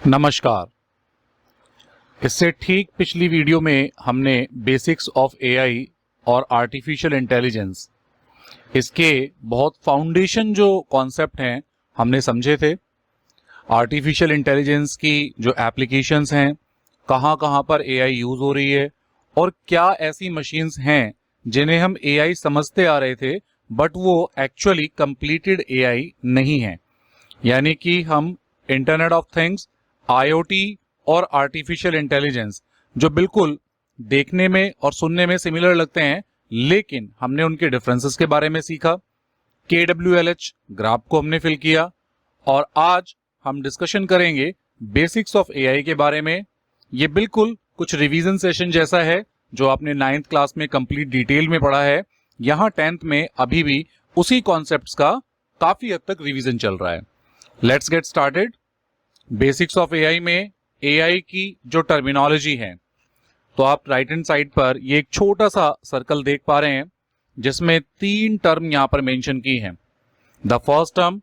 नमस्कार। इससे ठीक पिछली वीडियो में हमने बेसिक्स ऑफ एआई और आर्टिफिशियल इंटेलिजेंस इसके बहुत फाउंडेशन जो कॉन्सेप्ट हैं हमने समझे थे। आर्टिफिशियल इंटेलिजेंस की जो एप्लीकेशंस हैं, कहाँ कहाँ पर एआई यूज हो रही है और क्या ऐसी मशीन्स हैं जिन्हें हम एआई समझते आ रहे थे बट वो एक्चुअली कंप्लीटेड एआई नहीं है। यानी कि हम इंटरनेट ऑफ थिंग्स, आईओटी और आर्टिफिशियल इंटेलिजेंस जो बिल्कुल देखने में और सुनने में सिमिलर लगते हैं, लेकिन हमने उनके डिफरेंसेस के बारे में सीखा। KWLH ग्राफ को हमने फिल किया और आज हम डिस्कशन करेंगे बेसिक्स ऑफ एआई के बारे में। ये बिल्कुल कुछ रिवीजन सेशन जैसा है जो आपने 9th क्लास में कंप्लीट डिटेल में पढ़ा है। यहां 10th में अभी भी उसी कॉन्सेप्ट्स का काफी हद तक रिवीजन चल रहा है। Let's get started. Basics of AI में एआई की जो टर्मिनोलॉजी है, तो आप राइट हैंड साइड पर ये एक छोटा सा सर्कल देख पा रहे हैं जिसमें 3 टर्म यहां पर मेंशन की हैं। The first term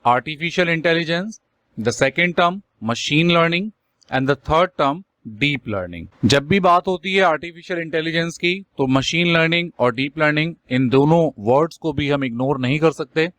artificial intelligence, the second term machine learning and the third term deep learning. जब भी बात होती है आर्टिफिशियल इंटेलिजेंस की तो मशीन लर्निंग और डीप लर्निंग, इन दोनों वर्ड्स को भी हम इग्नोर नहीं कर सकते।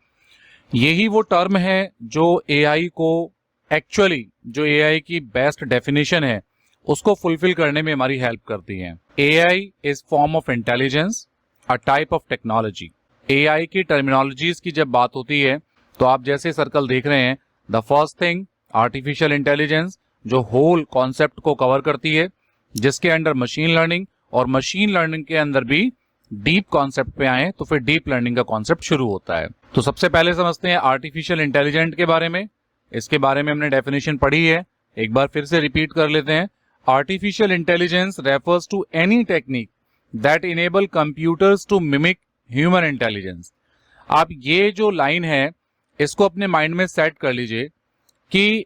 यही वो टर्म है जो एआई को एक्चुअली, जो एआई की बेस्ट डेफिनेशन है उसको फुलफिल करने में हमारी हेल्प करती हैं। AI is form of intelligence, a type of technology. AI की टर्मिनोलॉजीज की जब बात होती है तो आप जैसे सर्कल देख रहे हैं, the first thing artificial intelligence जो होल कॉन्सेप्ट को कवर करती है, जिसके अंडर मशीन लर्निंग, और मशीन लर्निंग के अंदर भी डीप कॉन्सेप्ट पे आए तो फिर डीप लर्निंग का कॉन्सेप्ट शुरू होता है। तो सबसे पहले समझते हैं आर्टिफिशियल इंटेलिजेंट के बारे में। इसके बारे में हमने डेफिनेशन पढ़ी है, एक बार फिर से रिपीट कर लेते हैं। Artificial intelligence refers to any technique that enable computers to mimic human intelligence. आप ये जो लाइन है इसको अपने माइंड में सेट कर लीजिए कि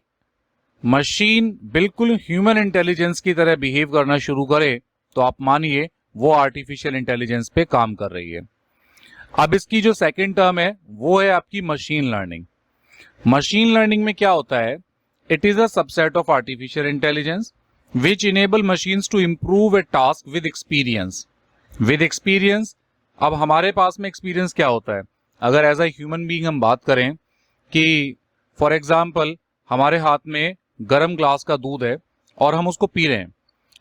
मशीन बिल्कुल ह्यूमन इंटेलिजेंस की तरह बिहेव करना शुरू करे तो आप मानिए वो आर्टिफिशियल इंटेलिजेंस पे काम कर रही है। अब इसकी जो सेकेंड टर्म है वो है आपकी मशीन लर्निंग। मशीन लर्निंग में क्या होता है? It is a subset of artificial intelligence which enable machines to improve a task with experience. With experience, अब हमारे पास में एक्सपीरियंस क्या होता है? अगर एज अ ह्यूमन बीइंग हम बात करें कि फॉर एग्जाम्पल हमारे हाथ में गर्म ग्लास का दूध है और हम उसको पी रहे हैं।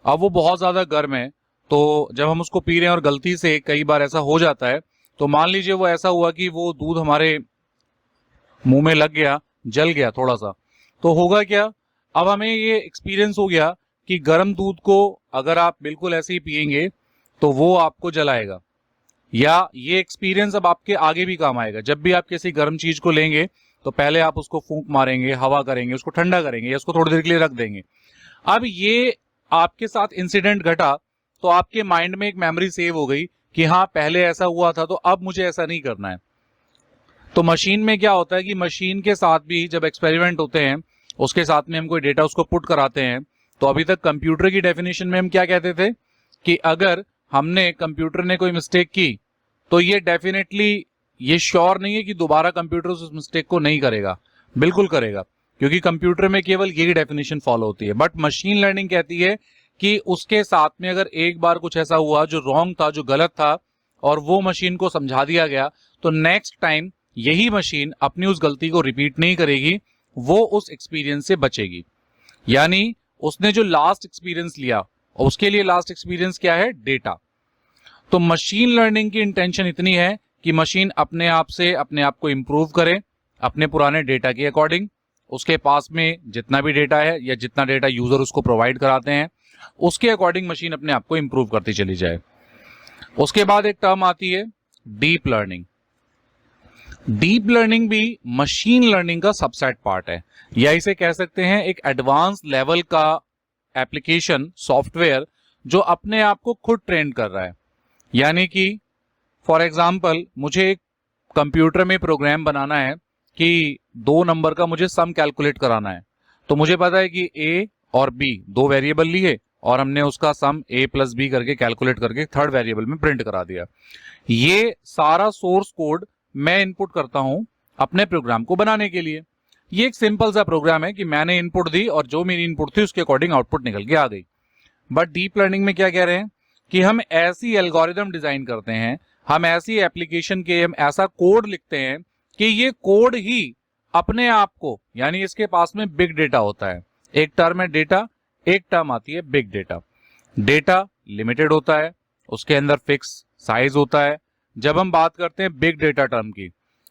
अब वो बहुत ज्यादा गर्म है, तो जब हम उसको पी रहे हैं और गलती से कई बार ऐसा हो जाता है, तो मान लीजिए वो ऐसा हुआ कि वो दूध हमारे मुंह में लग गया, जल गया थोड़ा सा, तो होगा क्या? अब हमें ये एक्सपीरियंस हो गया कि गर्म दूध को अगर आप बिल्कुल ऐसे ही पिएंगे तो वो आपको जलाएगा। या ये एक्सपीरियंस अब आपके आगे भी काम आएगा। जब भी आप किसी गर्म चीज को लेंगे तो पहले आप उसको फूंक मारेंगे, हवा करेंगे, उसको ठंडा करेंगे या उसको थोड़ी देर के लिए रख देंगे। अब ये आपके साथ इंसिडेंट घटा तो आपके माइंड में एक मेमोरी सेव हो गई कि हाँ पहले ऐसा हुआ था तो अब मुझे ऐसा नहीं करना है। तो मशीन में क्या होता है कि मशीन के साथ भी जब एक्सपेरिमेंट होते हैं उसके साथ में हम कोई डेटा उसको पुट कराते हैं, तो अभी तक कंप्यूटर की डेफिनेशन में हम क्या कहते थे कि अगर हमने कंप्यूटर ने कोई मिस्टेक की तो ये डेफिनेटली ये श्योर नहीं है कि दोबारा कंप्यूटर उस मिस्टेक को नहीं करेगा। बिल्कुल करेगा, क्योंकि कंप्यूटर में केवल यही डेफिनेशन फॉलो होती है। बट मशीन लर्निंग कहती है कि उसके साथ में अगर एक बार कुछ ऐसा हुआ जो रॉन्ग था, जो गलत था, और वो मशीन को समझा दिया गया, तो नेक्स्ट टाइम यही मशीन अपनी उस गलती को रिपीट नहीं करेगी, वो उस एक्सपीरियंस से बचेगी। यानी उसने जो लास्ट एक्सपीरियंस लिया, उसके लिए लास्ट एक्सपीरियंस क्या है? डेटा। तो मशीन लर्निंग की इंटेंशन इतनी है कि मशीन अपने आप से अपने आप को इंप्रूव करे अपने पुराने डेटा के अकॉर्डिंग। उसके पास में जितना भी डेटा है या जितना डेटा यूजर उसको प्रोवाइड कराते हैं उसके अकॉर्डिंग मशीन अपने आप को इंप्रूव करती चली जाए। उसके बाद एक टर्म आती है डीप लर्निंग। डीप लर्निंग भी मशीन लर्निंग का सबसेट पार्ट है, या इसे कह सकते हैं एक एडवांस लेवल का एप्लीकेशन सॉफ्टवेयर जो अपने आप को खुद ट्रेन कर रहा है। यानी कि फॉर एग्जांपल मुझे एक कंप्यूटर में प्रोग्राम बनाना है कि 2 नंबर का मुझे सम कैलकुलेट कराना है, तो मुझे पता है कि ए और बी 2 वेरिएबल लिए और हमने उसका सम a प्लस बी करके कैलकुलेट करके थर्ड वेरिएबल में प्रिंट करा दिया। ये सारा सोर्स कोड मैं इनपुट करता हूं अपने प्रोग्राम को बनाने के लिए। ये एक सिंपल सा प्रोग्राम है कि मैंने इनपुट दी और जो मेरी इनपुट थी उसके अकॉर्डिंग आउटपुट निकल के आ गई। बट डीप लर्निंग में क्या कह रहे हैं कि हम ऐसी एल्गोरिदम डिजाइन करते हैं, हम ऐसी एप्लीकेशन के हम ऐसा कोड लिखते हैं कि ये कोड ही अपने आप को, यानी इसके पास में बिग डेटा होता है। एक टर्म है डेटा, एक टर्म आती है बिग डेटा। डेटा लिमिटेड होता है, उसके अंदर फिक्स साइज होता है। जब हम बात करते हैं बिग डेटा टर्म की,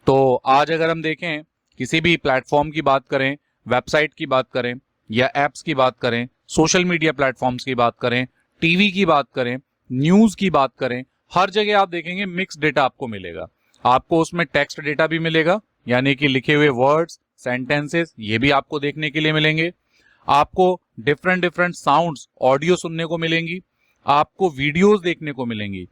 तो आज अगर हम देखें किसी भी प्लेटफॉर्म की बात करें, वेबसाइट की बात करें या एप्स की बात करें, सोशल मीडिया प्लेटफॉर्म्स की बात करें, टीवी की बात करें, न्यूज की बात करें, हर जगह आप देखेंगे मिक्स डेटा आपको मिलेगा। आपको उसमें टेक्स्ट डेटा भी मिलेगा, यानी कि लिखे हुए वर्ड्स, सेंटेंसेस, ये भी आपको देखने के लिए मिलेंगे। आपको डिफरेंट डिफरेंट साउंड्स, ऑडियो सुनने को मिलेंगी, आपको वीडियोस देखने को मिलेंगी।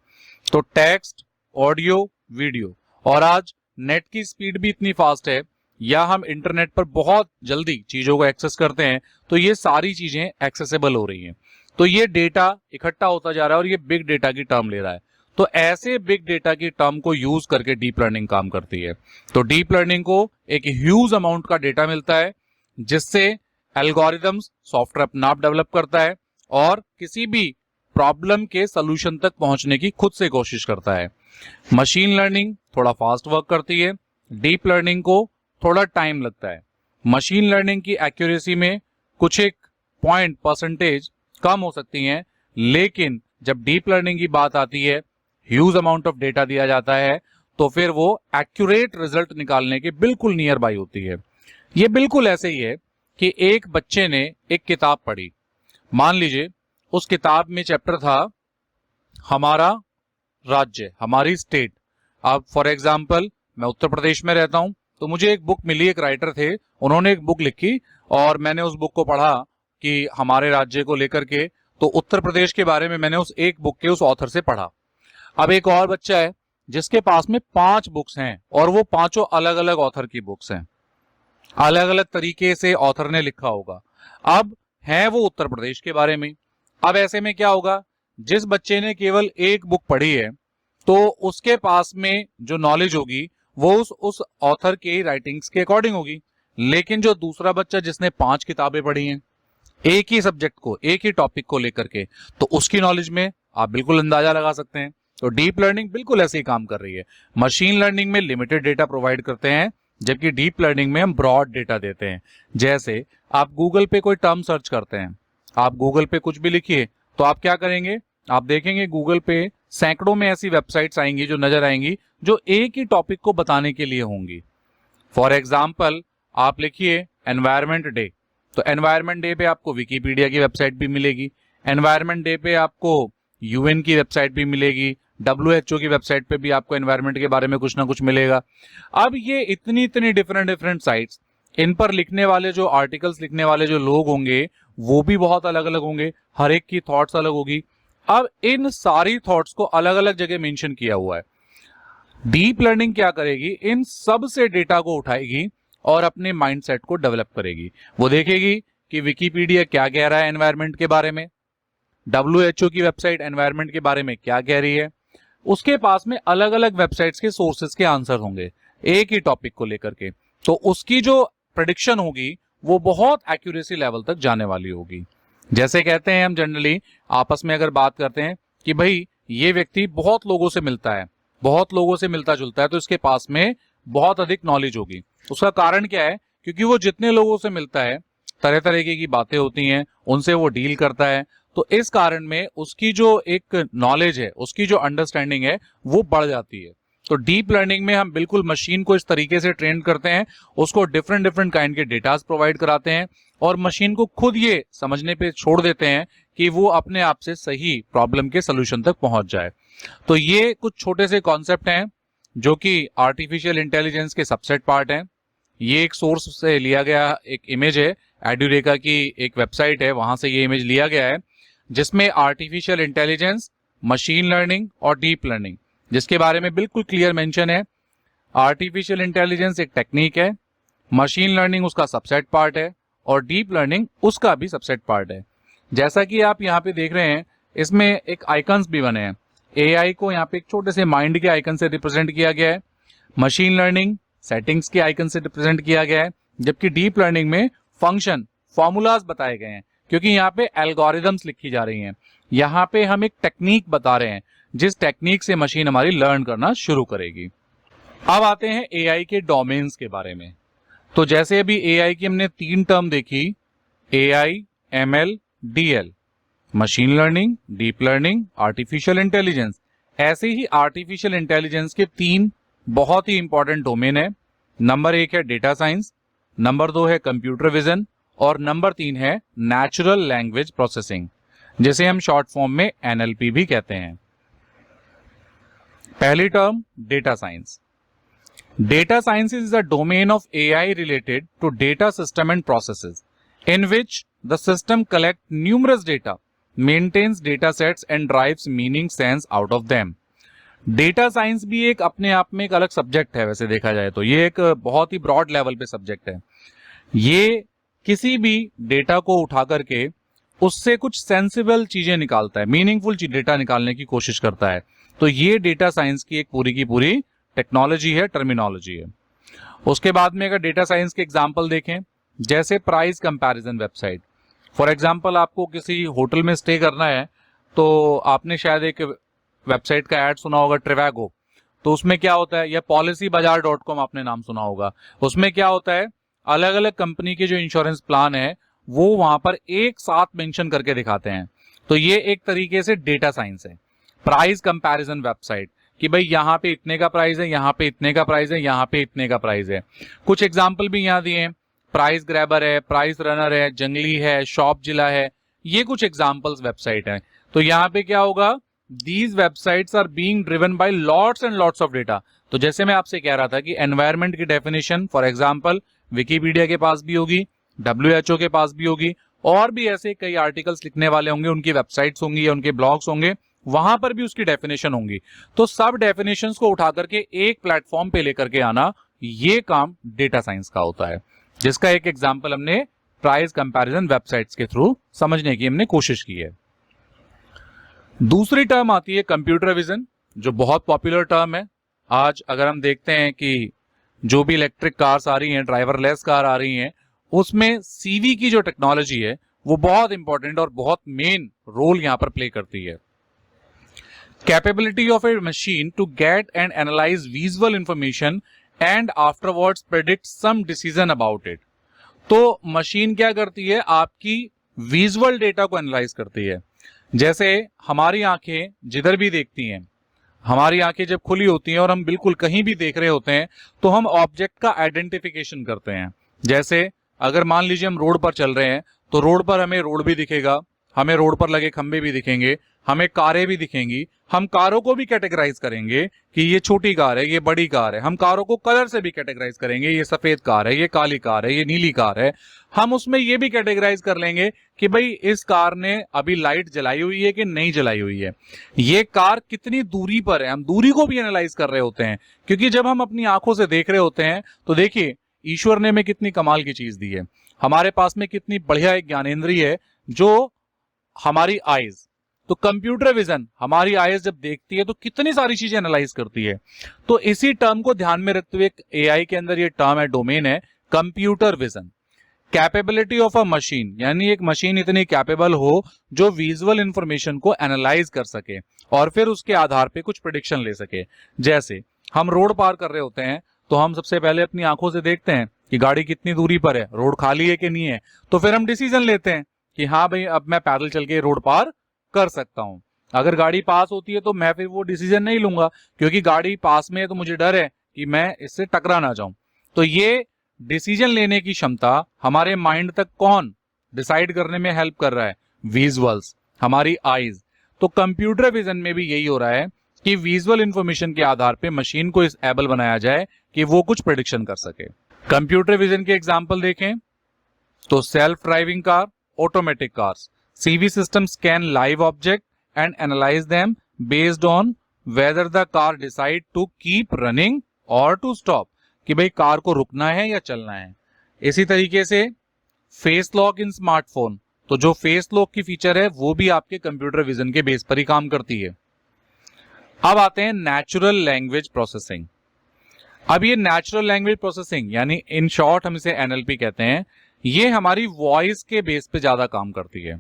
तो टेक्स्ट, ऑडियो, वीडियो, और आज नेट की स्पीड भी इतनी फास्ट है या हम इंटरनेट पर बहुत जल्दी चीजों को एक्सेस करते हैं, तो ये सारी चीजें एक्सेसिबल हो रही हैं। तो ये डेटा इकट्ठा होता जा रहा है और ये बिग डेटा की टर्म ले रहा है। तो ऐसे बिग डेटा की टर्म को यूज करके डीप लर्निंग काम करती है। तो डीप लर्निंग को एक ह्यूज अमाउंट का डेटा मिलता है, जिससे एल्गोरिदम्स, सॉफ्टवेयर अपना आप डेवलप करता है और किसी भी प्रॉब्लम के सोल्यूशन तक पहुंचने की खुद से कोशिश करता है। मशीन लर्निंग थोड़ा फास्ट वर्क करती है, डीप लर्निंग को थोड़ा टाइम लगता है। मशीन लर्निंग की एक्यूरेसी में कुछ एक पॉइंट परसेंटेज कम हो सकती हैं, लेकिन जब डीप लर्निंग की बात आती है, ह्यूज अमाउंट ऑफ डेटा दिया जाता है, तो फिर वो एक्यूरेट रिजल्ट निकालने के बिल्कुल नियर बाई होती है। ये बिल्कुल ऐसे ही है कि एक बच्चे ने एक किताब पढ़ी, मान लीजिए उस किताब में चैप्टर था हमारा राज्य, हमारी स्टेट। अब फॉर एग्जाम्पल मैं उत्तर प्रदेश में रहता हूं, तो मुझे एक बुक मिली, एक राइटर थे, उन्होंने एक बुक लिखी और मैंने उस बुक को पढ़ा कि हमारे राज्य को लेकर के, तो उत्तर प्रदेश के बारे में मैंने उस एक बुक के उस ऑथर से पढ़ा। अब एक और बच्चा है जिसके पास में 5 बुक्स हैं और वो पांचों अलग अलग ऑथर की बुक्स हैं, अलग अलग तरीके से ऑथर ने लिखा होगा। अब है वो उत्तर प्रदेश के बारे में। अब ऐसे में क्या होगा, जिस बच्चे ने केवल एक बुक पढ़ी है तो उसके पास में जो नॉलेज होगी वो उस ऑथर के राइटिंग्स के अकॉर्डिंग होगी। लेकिन जो दूसरा बच्चा जिसने 5 किताबें पढ़ी हैं एक ही सब्जेक्ट को, एक ही टॉपिक को लेकर के, तो उसकी नॉलेज में आप बिल्कुल अंदाजा लगा सकते हैं। तो डीप लर्निंग बिल्कुल ऐसे ही काम कर रही है। मशीन लर्निंग में लिमिटेड डेटा प्रोवाइड करते हैं, जबकि डीप लर्निंग में हम ब्रॉड डेटा देते हैं। जैसे आप गूगल पे कोई टर्म सर्च करते हैं, आप गूगल पे कुछ भी लिखिए, तो आप क्या करेंगे, आप देखेंगे गूगल पे सैकड़ों में ऐसी वेबसाइट्स आएंगी जो नजर आएंगी जो एक ही टॉपिक को बताने के लिए होंगी। फॉर एग्जाम्पल आप लिखिए एनवायरमेंट डे, तो एनवायरमेंट डे पे आपको विकिपीडिया की वेबसाइट भी मिलेगी, एनवायरमेंट डे पे आपको यूएन की वेबसाइट भी मिलेगी, WHO की वेबसाइट पे भी आपको एनवायरमेंट के बारे में कुछ ना कुछ मिलेगा। अब ये इतनी इतनी डिफरेंट डिफरेंट साइट्स, इन पर लिखने वाले जो आर्टिकल्स लिखने वाले जो लोग होंगे वो भी बहुत अलग अलग होंगे, हर एक की थॉट्स अलग होगी। अब इन सारी थॉट्स को अलग अलग जगह मेंशन किया हुआ है। डीप लर्निंग क्या करेगी, इन सब से डेटा को उठाएगी और अपने माइंडसेट को डेवलप करेगी। वो देखेगी कि विकिपीडिया क्या कह रहा है एनवायरमेंट के बारे में, WHO की वेबसाइट एनवायरमेंट के बारे में क्या कह रही है, उसके पास में अलग अलग वेबसाइट्स के सोर्सेज के आंसर होंगे एक ही टॉपिक को लेकर के, तो उसकी जो प्रेडिक्शन होगी वो बहुत एक्यूरेसी लेवल तक जाने वाली होगी। जैसे कहते हैं हम जनरली आपस में अगर बात करते हैं कि भाई ये व्यक्ति बहुत लोगों से मिलता है, बहुत लोगों से मिलता जुलता है, तो इसके पास में बहुत अधिक नॉलेज होगी। उसका कारण क्या है, क्योंकि वो जितने लोगों से मिलता है, तरह तरह की बातें होती हैं, उनसे वो डील करता है, तो इस कारण में उसकी जो एक नॉलेज है, उसकी जो अंडरस्टैंडिंग है वो बढ़ जाती है। तो डीप लर्निंग में हम बिल्कुल मशीन को इस तरीके से ट्रेन करते हैं, उसको डिफरेंट डिफरेंट काइंड के डेटास प्रोवाइड कराते हैं और मशीन को खुद ये समझने पे छोड़ देते हैं कि वो अपने आप से सही प्रॉब्लम के सोल्यूशन तक पहुंच जाए। तो ये कुछ छोटे से कॉन्सेप्ट हैं जो कि आर्टिफिशियल इंटेलिजेंस के सबसेट पार्ट हैं। ये एक सोर्स से लिया गया एक इमेज है, एड्यूरेका की एक वेबसाइट है, वहां से ये इमेज लिया गया है, जिसमें आर्टिफिशियल इंटेलिजेंस, मशीन लर्निंग और डीप लर्निंग, जिसके बारे में बिल्कुल क्लियर मेंशन है। आर्टिफिशियल इंटेलिजेंस एक टेक्निक है, मशीन लर्निंग उसका सबसेट पार्ट है और डीप लर्निंग उसका भी सबसेट पार्ट है। जैसा कि आप यहाँ पे देख रहे हैं, इसमें एक आइकन्स भी बने हैं। एआई को यहाँ पे एक छोटे से माइंड के आइकन से रिप्रेजेंट किया गया है, मशीन लर्निंग सेटिंग्स के आइकन से रिप्रेजेंट किया गया है, जबकि डीप लर्निंग में फंक्शन, फॉर्मूलाज बताए गए हैं, क्योंकि यहाँ पे एल्गोरिदम्स लिखी जा रही हैं। यहाँ पे हम एक टेक्निक बता रहे हैं जिस टेक्निक से मशीन हमारी लर्न करना शुरू करेगी। अब आते हैं एआई के डोमेन्स के बारे में। तो जैसे अभी एआई की हमने 3 टर्म देखी, AI, ML, DL, machine learning, deep learning, artificial intelligence. ऐसे ही आर्टिफिशियल इंटेलिजेंस के 3 बहुत ही इंपॉर्टेंट डोमेन है। नंबर 1 है डेटा साइंस, नंबर 2 है कंप्यूटर विजन और नंबर 3 है नेचुरल लैंग्वेज प्रोसेसिंग, जिसे हम शॉर्ट फॉर्म में एनएलपी भी कहते हैं। पहली term data science. Data science is the domain of AI related to data system and processes, in which the system collects numerous data, maintains data sets and derives meaning sense out of them. Data science भी एक अपने आप में एक अलग subject है, वैसे देखा जाए तो ये एक बहुत ही ब्रॉड लेवल पे सब्जेक्ट है। ये किसी भी डेटा को उठा करके उससे कुछ सेंसिबल चीजें निकालता है, मीनिंगफुल डेटा निकालने की कोशिश करता है। तो ये डेटा साइंस की एक पूरी की पूरी टेक्नोलॉजी है, टर्मिनोलॉजी है। उसके बाद में अगर डेटा साइंस के एग्जांपल देखें, जैसे price comparison website. For example आपको किसी होटल में स्टे करना है, तो आपने शायद एक वेबसाइट का ऐड सुना होगा, ट्रिवैगो। तो उसमें क्या होता है, या policybazaar.com आपने नाम सुना होगा। उसमें क्या होता है, अलग अलग कंपनी के जो इंश्योरेंस प्लान है वो वहां पर एक साथ मेंशन करके दिखाते हैं। तो ये एक तरीके से डेटा साइंस है। प्राइस कंपैरिजन वेबसाइट कि भाई यहाँ पे इतने का प्राइस है, यहाँ पे इतने का प्राइस है, यहाँ पे इतने का प्राइस है। कुछ एग्जाम्पल भी यहाँ दिए हैं, प्राइस ग्रैबर है, प्राइस रनर है, जंगली है, शॉप जिला है। ये कुछ एग्जाम्पल्स वेबसाइट है। तो यहाँ पे क्या होगा, these websites are being driven by lots and lots of data. तो जैसे मैं आपसे कह रहा था कि एनवायरमेंट की डेफिनेशन फॉर एग्जाम्पल विकिपीडिया के पास भी होगी, WHO के पास भी होगी, और भी ऐसे कई आर्टिकल्स लिखने वाले होंगे, उनकी वेबसाइट्स होंगी या उनके ब्लॉग्स होंगे, वहां पर भी उसकी डेफिनेशन होंगी। तो सब डेफिनेशंस को उठा करके एक प्लेटफॉर्म पे लेकर के आना, ये काम डेटा साइंस का होता है, जिसका एक एग्जांपल हमने प्राइस कंपैरिजन वेबसाइट्स के थ्रू समझने की हमने कोशिश की है। दूसरी टर्म आती है कंप्यूटर विजन, जो बहुत पॉपुलर टर्म है। आज अगर हम देखते हैं कि जो भी इलेक्ट्रिक कार्स आ रही हैं, ड्राइवरलेस कार आ रही हैं, उसमें सीवी की जो टेक्नोलॉजी है वो बहुत इंपॉर्टेंट और बहुत मेन रोल यहां पर प्ले करती है। Capability of a machine to get and analyze visual information and afterwards predict some decision about it. तो मशीन क्या करती है, आपकी विजुअल डेटा को एनालाइज करती है। जैसे हमारी आंखें जिधर भी देखती हैं, हमारी आंखें जब खुली होती हैं और हम बिल्कुल कहीं भी देख रहे होते हैं, तो हम ऑब्जेक्ट का आइडेंटिफिकेशन करते हैं। जैसे अगर मान लीजिए हम रोड पर चल रहे हैं, तो रोड पर हमें रोड भी दिखेगा, हमें रोड पर लगे खंबे भी दिखेंगे, हमें कारें भी दिखेंगी। हम कारों को भी कैटेगराइज करेंगे कि ये छोटी कार है, ये बड़ी कार है। हम कारों को कलर से भी कैटेगराइज करेंगे, ये सफेद कार है, ये काली कार है, ये नीली कार है। हम उसमें ये भी कैटेगराइज कर लेंगे कि भाई इस कार ने अभी लाइट जलाई हुई है कि नहीं जलाई हुई है, ये कार कितनी दूरी पर है। हम दूरी को भी एनालाइज कर रहे होते हैं, क्योंकि जब हम अपनी आंखों से देख रहे होते हैं तो देखिए ईश्वर ने हमें कितनी कमाल की चीज दी है। हमारे पास में कितनी बढ़िया एक ज्ञानेंद्रिय है जो हमारी आईज। तो कंप्यूटर विजन हमारी आईज जब देखती है तो कितनी सारी चीजें एनालाइज करती है। तो इसी टर्म को ध्यान में रखते हुए एआई के अंदर ये टर्म है, डोमेन है computer vision. Capability of a machine, यानी एक मशीन इतनी कैपेबल हो जो विजुअल इंफॉर्मेशन को एनालाइज कर सके और फिर उसके आधार पे कुछ प्रेडिक्शन ले सके। जैसे हम रोड पार कर रहे होते हैं तो हम सबसे पहले अपनी आंखों से देखते हैं कि गाड़ी कितनी दूरी पर है, रोड खाली है कि नहीं है। तो फिर हम डिसीजन लेते हैं कि हाँ भाई अब मैं पैदल चल के रोड पार कर सकता हूं। अगर गाड़ी पास होती है तो मैं फिर वो डिसीजन नहीं लूंगा, क्योंकि गाड़ी पास में है तो मुझे डर है कि मैं इससे टकरा ना जाऊं। तो ये डिसीजन लेने की क्षमता हमारे माइंड तक कौन डिसाइड करने में हेल्प कर रहा है, विजुअल्स, हमारी आईज। तो कंप्यूटर विजन में भी यही हो रहा है कि विजुअल इंफॉर्मेशन के आधार पे मशीन को इस एबल बनाया जाए कि वो कुछ प्रेडिक्शन कर सके। कंप्यूटर विजन के एग्जांपल देखें तो self driving car, automatic cars. CV systems scan live object and analyze them based on whether the car decide to keep running or to stop. कि भाई कार को रुकना है या चलना है। इसी तरीके से फेस लॉक इन स्मार्टफोन, तो जो फेस लॉक की फीचर है वो भी आपके कंप्यूटर विजन के बेस पर ही काम करती है। अब आते हैं नेचुरल लैंग्वेज प्रोसेसिंग। अब ये नेचुरल लैंग्वेज प्रोसेसिंग यानी इन शॉर्ट हम इसे एनएलपी कहते हैं, ये हमारी वॉइस के बेस पे ज्यादा काम करती है।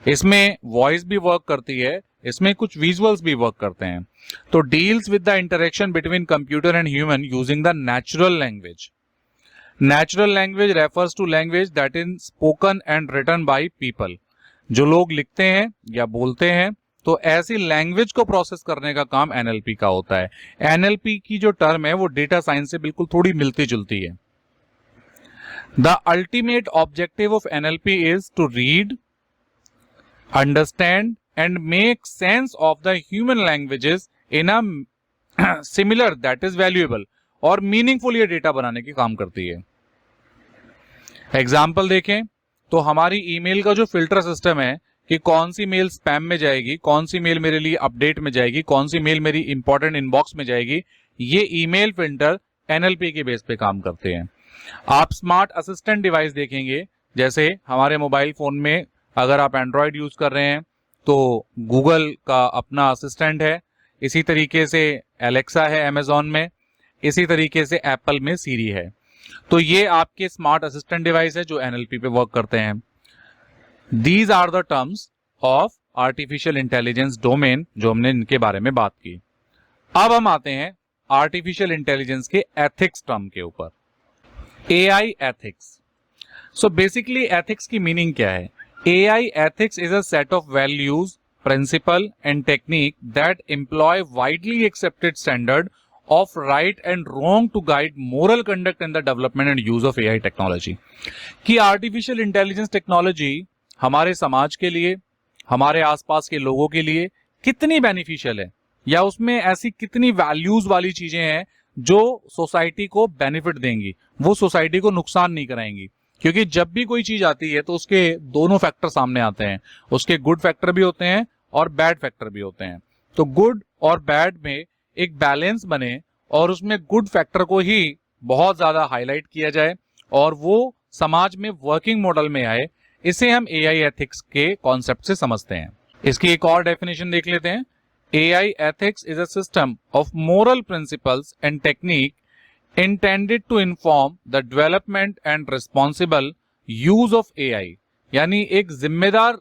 इसमें वॉइस भी वर्क करती है, इसमें कुछ विजुअल्स भी वर्क करते हैं। तो deals with the interaction between computer and human using the natural language. Natural language refers to language that is spoken and written by people. जो लोग लिखते हैं या बोलते हैं, तो ऐसी लैंग्वेज को प्रोसेस करने का काम एनएलपी का होता है। एनएलपी की जो टर्म है वो डेटा साइंस से बिल्कुल थोड़ी मिलती जुलती है। The ultimate objective of NLP is to read, understand and make sense of the human languages in a similar that is valuable, और मीनिंगफुल ये डेटा बनाने की काम करती है। एग्जाम्पल देखें तो हमारी ईमेल का जो फिल्टर सिस्टम है कि कौन सी मेल स्पैम में जाएगी, कौन सी मेल मेरे लिए अपडेट में जाएगी, कौन सी मेल मेरी इंपॉर्टेंट इनबॉक्स में जाएगी, ये ईमेल फिल्टर एनएलपी के बेस पे काम करते हैं। आप स्मार्ट असिस्टेंट डिवाइस देखेंगे, जैसे हमारे मोबाइल फोन में अगर आप एंड्रॉयड यूज कर रहे हैं तो गूगल का अपना असिस्टेंट है, इसी तरीके से एलेक्सा है अमेजॉन में, इसी तरीके से एप्पल में सीरी है। तो ये आपके स्मार्ट असिस्टेंट डिवाइस है जो एनएलपी पे वर्क करते हैं। These are the terms of artificial intelligence domain जो हमने इनके बारे में बात की। अब हम आते हैं आर्टिफिशियल इंटेलिजेंस के एथिक्स टर्म के ऊपर। AI ethics. So basically ethics की मीनिंग क्या है? AI ethics is a set of values, principle and technique that employ widely accepted standard of right and wrong to guide moral conduct in the development and use of AI technology। कि artificial intelligence technology हमारे समाज के लिए, हमारे आसपास के लोगों के लिए कितनी बेनिफिशियल है, या उसमें ऐसी कितनी वैल्यूज वाली चीजें हैं जो सोसाइटी को बेनिफिट देंगी, वो सोसाइटी को नुकसान नहीं कराएंगी। क्योंकि जब भी कोई चीज आती है तो उसके दोनों फैक्टर सामने आते हैं, उसके गुड फैक्टर भी होते हैं और बैड फैक्टर भी होते हैं। तो गुड और बैड में एक बैलेंस बने और उसमें गुड फैक्टर को ही बहुत ज्यादा हाईलाइट किया जाए और वो समाज में वर्किंग मॉडल में आए, इसे हम एआई एथिक्स के कॉन्सेप्ट से समझते हैं। इसकी एक और डेफिनेशन देख लेते हैं। AI ethics is a system of moral principles and technique intended to inform the development and responsible use of AI, यानी एक जिम्मेदार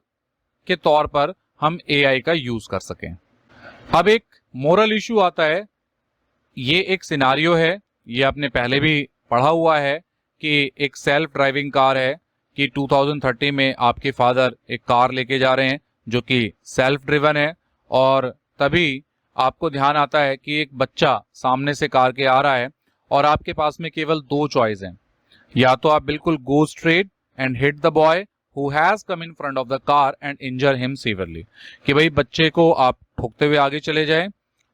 के तौर पर हम एआई का यूज कर सकें। अब एक मोरल इशू आता है, ये एक सिनारियो है, ये आपने पहले भी पढ़ा हुआ है कि एक सेल्फ ड्राइविंग कार है कि 2030 में आपके फादर एक कार लेके जा रहे हैं जो कि सेल्फ ड्रिवन है, और तभी आपको ध्यान आता है कि एक बच्चा सामने से कार के आ रहा है और आपके पास में केवल दो चॉइस हैं। या तो आप बिल्कुल go straight and hit the boy who has come in front of the car and injure him severely, कि भाई बच्चे को आप ठोकते हुए आगे चले जाएं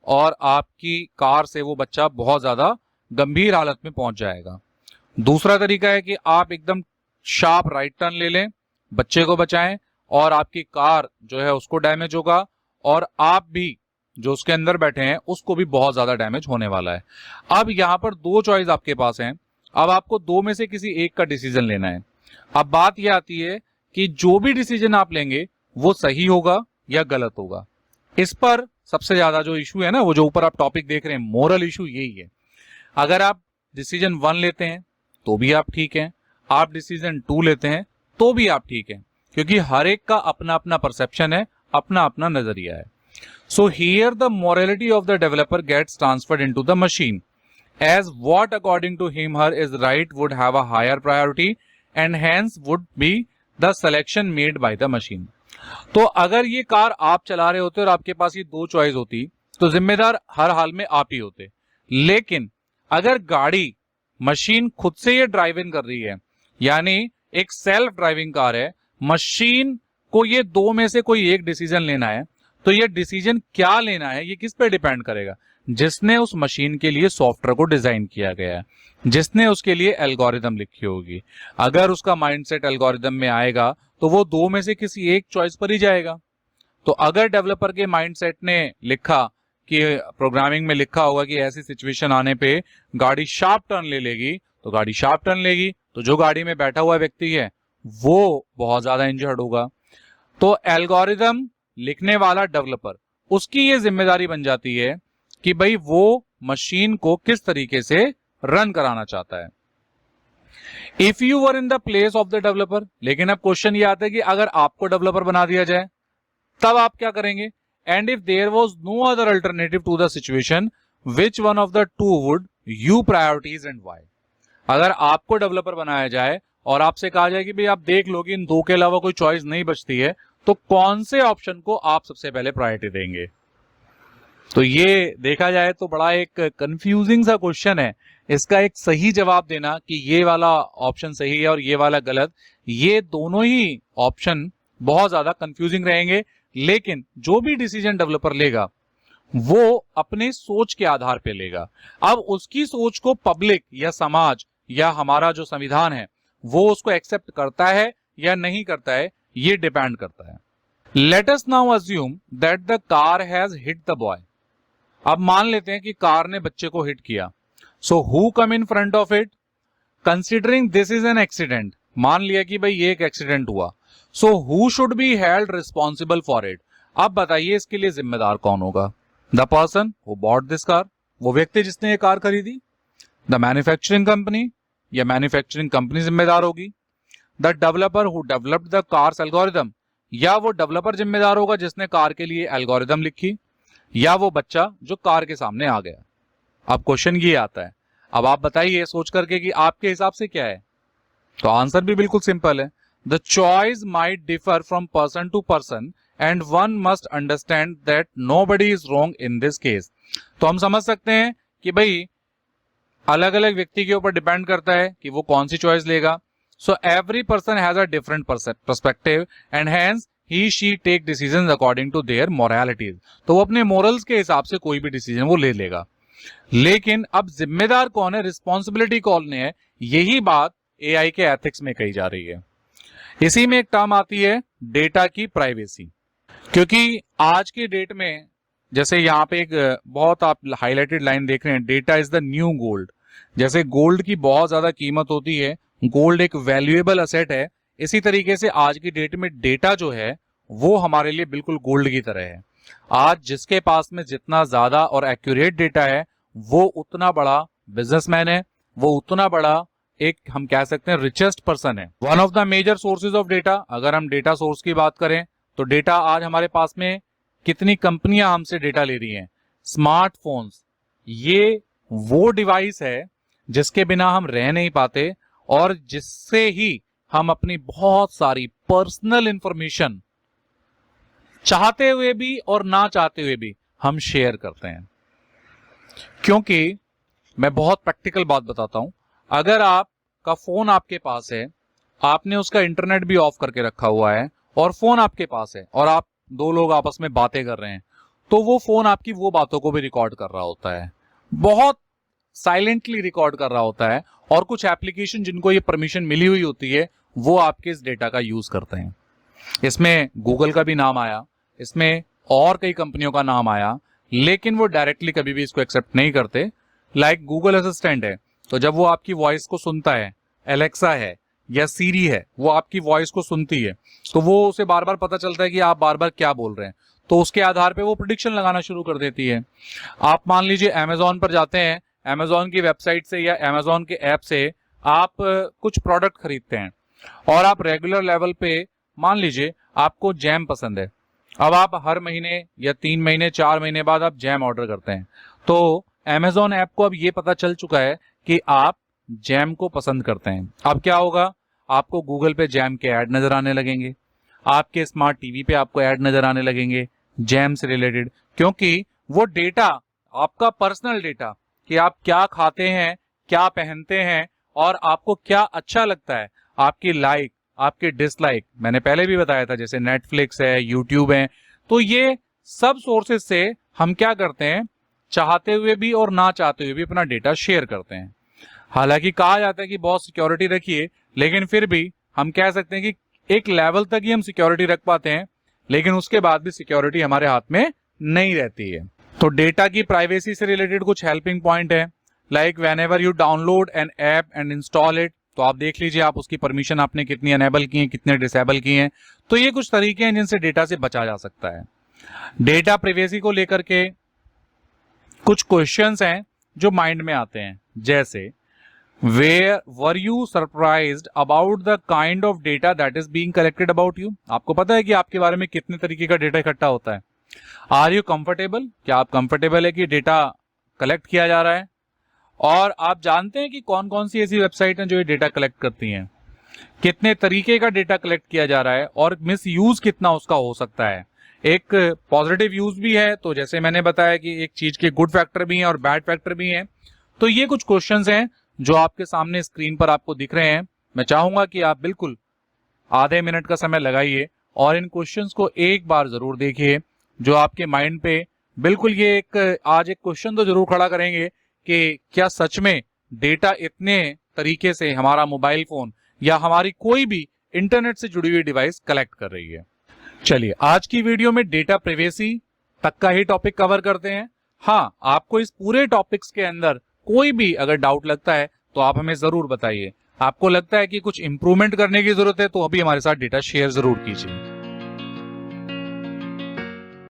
और आपकी कार से वो बच्चा बहुत ज्यादा गंभीर हालत में पहुंच जाएगा। दूसरा तरीका है कि आप एकदम शार्प राइट टर्न ले लें, बच्चे को बचाएं और आपकी कार जो है उसको डैमेज होगा और आप भी जो उसके अंदर बैठे हैं उसको भी बहुत ज्यादा डैमेज होने वाला है। अब यहाँ पर दो चॉइस आपके पास हैं, अब आपको दो में से किसी एक का डिसीजन लेना है। अब बात यह आती है कि जो भी डिसीजन आप लेंगे वो सही होगा या गलत होगा। इस पर सबसे ज्यादा जो इशू है ना, वो जो ऊपर आप टॉपिक देख रहे हैं, मोरल इशू यही है। अगर आप डिसीजन 1 लेते हैं तो भी आप ठीक हैं, आप डिसीजन 2 लेते हैं तो भी आप ठीक हैं, क्योंकि हर एक का अपना अपना परसेप्शन है, अपना अपना नजरिया है। So here the morality of the developer gets transferred into the machine, as what according to him her is right would have a higher priority and hence would be the selection made by the machine. तो अगर ये car आप चला रहे होते और आपके पास ये दो चॉइस होती तो जिम्मेदार हर हाल में आप ही होते। लेकिन अगर गाड़ी, मशीन खुद से ये ड्राइव इन कर रही है, यानी एक सेल्फ ड्राइविंग कार है, मशीन को ये दो में से कोई एक डिसीजन लेना है, तो ये डिसीजन क्या लेना है ये किस पे डिपेंड करेगा? जिसने उस मशीन के लिए सॉफ्टवेयर को डिजाइन किया गया है, जिसने उसके लिए एल्गोरिदम लिखी होगी। अगर उसका माइंडसेट एल्गोरिदम में आएगा तो वो दो में से किसी एक चॉइस पर ही जाएगा। तो अगर डेवलपर के माइंडसेट ने लिखा कि प्रोग्रामिंग में लिखा होगा कि ऐसी सिचुएशन आने पे गाड़ी शार्प टर्न ले लेगी, तो गाड़ी शार्प टर्न लेगी, तो जो गाड़ी में बैठा हुआ व्यक्ति है वो बहुत ज्यादा इंजर्ड होगा। तो एल्गोरिदम लिखने वाला डेवलपर, उसकी ये जिम्मेदारी बन जाती है कि भाई वो मशीन को किस तरीके से रन कराना चाहता है। If you were in the place of the developer, लेकिन अब क्वेश्चन ये आता है कि अगर आपको डेवलपर बना दिया जाए तब आप क्या करेंगे? And if there was no other alternative to the situation, which one of the two would you prioritise and why? अगर आपको डेवलपर बनाया जाए और आपसे कहा जाए कि भाई आप देख लो कि इन दो के अलावा कोई चॉइस नहीं बचती है, तो कौन से ऑप्शन को आप सबसे पहले प्रायोरिटी देंगे? तो ये देखा जाए तो बड़ा एक कंफ्यूजिंग सा क्वेश्चन है। इसका एक सही जवाब देना कि ये वाला ऑप्शन सही है और ये वाला गलत, ये दोनों ही ऑप्शन बहुत ज्यादा कंफ्यूजिंग रहेंगे। लेकिन जो भी डिसीजन डेवलपर लेगा वो अपने सोच के आधार पे लेगा। अब उसकी सोच को पब्लिक या समाज या हमारा जो संविधान है वो उसको एक्सेप्ट करता है या नहीं करता है, ये डिपेंड करता है। Let us now assume that the car has hit the boy. अब मान लेते हैं कि कार ने बच्चे को हिट किया। So who come in front of it? Considering this is an accident, मान लिया कि भाई ये एक एक्सीडेंट हुआ। So who should be held responsible for it? अब बताइए इसके लिए जिम्मेदार कौन होगा? The person who bought this car, वो व्यक्ति जिसने ये कार खरीदी? द मैन्युफैक्चरिंग कंपनी, या मैन्युफैक्चरिंग कंपनी जिम्मेदार होगी? The developer who developed the cars algorithm, या वो डेवलपर जिम्मेदार होगा जिसने कार के लिए एल्गोरिथम लिखी? या वो बच्चा जो कार के सामने आ गया? अब क्वेश्चन ये आता है, अब आप बताइए सोच करके कि आपके हिसाब से क्या है? तो आंसर भी बिल्कुल सिंपल है। The choice might differ from person to person and one must understand that nobody is wrong in this case. तो हम समझ सकते हैं कि भाई अलग अलग व्यक्ति के ऊपर डिपेंड करता है कि वो कौन सी चॉइस लेगा। So every person has a different perspective and hence he she take decision according to their moralities. तो वो अपने मोरल्स के हिसाब से कोई भी डिसीजन वो ले लेगा। लेकिन अब जिम्मेदार कौन है, रिस्पॉन्सिबिलिटी कौन है, यही बात एआई के एथिक्स में कही जा रही है। इसी में एक टर्म आती है डेटा की प्राइवेसी। क्योंकि आज की डेट में जैसे यहाँ पे एक बहुत आप हाईलाइटेड लाइन देख रहे हैं, data is the new gold. जैसे गोल्ड की बहुत ज्यादा कीमत होती है, गोल्ड एक वैल्यूएबल असेट है, इसी तरीके से आज की डेट में डेटा जो है वो हमारे लिए बिल्कुल गोल्ड की तरह है। आज जिसके पास में जितना ज्यादा और एक्यूरेट डेटा है वो उतना बड़ा बिजनेसमैन है, वो उतना बड़ा एक हम कह सकते हैं रिचेस्ट पर्सन है। One of the major sources of data, अगर हम डेटा सोर्स की बात करें तो डेटा आज हमारे पास में कितनी कंपनियां हमसे डेटा ले रही हैं? स्मार्टफोन्स, ये वो डिवाइस है जिसके बिना हम रह नहीं पाते और जिससे ही हम अपनी बहुत सारी पर्सनल इंफॉर्मेशन चाहते हुए भी और ना चाहते हुए भी हम शेयर करते हैं। क्योंकि मैं बहुत प्रैक्टिकल बात बताता हूं, अगर आपका फोन आपके पास है, आपने उसका इंटरनेट भी ऑफ करके रखा हुआ है और फोन आपके पास है और आप दो लोग आपस में बातें कर रहे हैं, तो वो फोन आपकी वो बातों को भी रिकॉर्ड कर रहा होता है, बहुत साइलेंटली रिकॉर्ड कर रहा होता है। और कुछ एप्लीकेशन जिनको ये परमिशन मिली हुई होती है वो आपके इस डेटा का यूज करते हैं। इसमें गूगल का भी नाम आया, इसमें और कई कंपनियों का नाम आया, लेकिन वो डायरेक्टली कभी भी इसको एक्सेप्ट नहीं करते। लाइक गूगल असिस्टेंट है, तो जब वो आपकी वॉइस को सुनता है, एलेक्सा है या सीरी है, वो आपकी वॉइस को सुनती है, तो वो उसे बार बार पता चलता है कि आप बार बार क्या बोल रहे हैं, तो उसके आधार पे वो प्रेडिक्शन लगाना शुरू कर देती है। आप मान लीजिए अमेजोन पर जाते हैं, अमेजोन की वेबसाइट से या अमेजोन के ऐप से आप कुछ प्रोडक्ट खरीदते हैं और आप रेगुलर लेवल पे मान लीजिए आपको जैम पसंद है, अब आप हर महीने या 3 महीने 4 महीने बाद आप जैम ऑर्डर करते हैं, तो अमेजोन ऐप को अब ये पता चल चुका है कि आप जैम को पसंद करते हैं। अब क्या होगा, आपको गूगल पे जैम के ऐड नजर आने लगेंगे, आपके स्मार्ट टीवी पे आपको ऐड नजर आने लगेंगे जैम से रिलेटेड, क्योंकि वो डेटा आपका पर्सनल डेटा कि आप क्या खाते हैं, क्या पहनते हैं और आपको क्या अच्छा लगता है, आपकी लाइक, आपके डिसलाइक, मैंने पहले भी बताया था जैसे नेटफ्लिक्स है, यूट्यूब है, तो ये सब सोर्सेज से हम क्या करते हैं, चाहते हुए भी और ना चाहते हुए भी अपना डेटा शेयर करते हैं। हालांकि कहा जाता है कि बहुत सिक्योरिटी रखिए, लेकिन फिर भी हम कह सकते हैं कि एक लेवल तक ही हम सिक्योरिटी रख पाते हैं, लेकिन उसके बाद भी सिक्योरिटी हमारे हाथ में नहीं रहती है। तो डेटा की प्राइवेसी से रिलेटेड कुछ हेल्पिंग पॉइंट है, like whenever you download an app and install it, तो आप देख लीजिए आप उसकी परमिशन आपने कितनी एनेबल की है, कितने डिसेबल की हैं। तो ये कुछ तरीके हैं जिनसे डेटा से बचा जा सकता है। डेटा प्राइवेसी को लेकर के कुछ क्वेश्चंस हैं जो माइंड में आते हैं, जैसे where were you surprised about the kind of data that is being collected about you. आपको पता है कि आपके बारे में कितने तरीके का डेटा इकट्ठा होता है। आर यू कंफर्टेबल, क्या आप कंफर्टेबल है कि डेटा कलेक्ट किया जा रहा है। और आप जानते हैं कि कौन कौन सी ऐसी वेबसाइट हैं जो ये डेटा कलेक्ट करती हैं, कितने तरीके का डेटा कलेक्ट किया जा रहा है और मिस यूज कितना उसका हो सकता है। एक पॉजिटिव यूज भी है, तो जैसे मैंने बताया कि एक चीज के गुड फैक्टर भी हैं और बैड फैक्टर भी हैं। तो ये कुछ क्वेश्चंस हैं जो आपके सामने स्क्रीन पर आपको दिख रहे हैं। मैं चाहूंगा कि आप बिल्कुल आधे मिनट का समय लगाइए और इन क्वेश्चंस को एक बार जरूर देखिए, जो आपके माइंड पे बिल्कुल ये आज एक क्वेश्चन तो जरूर खड़ा करेंगे कि क्या सच में डेटा इतने तरीके से हमारा मोबाइल फोन या हमारी कोई भी इंटरनेट से जुड़ी हुई डिवाइस कलेक्ट कर रही है। चलिए आज की वीडियो में डेटा प्राइवेसी तक का ही टॉपिक कवर करते हैं। हाँ, आपको इस पूरे टॉपिक्स के अंदर कोई भी अगर डाउट लगता है तो आप हमें जरूर बताइए। आपको लगता है कि कुछ इंप्रूवमेंट करने की जरूरत है तो अभी हमारे साथ डेटा शेयर जरूर कीजिए।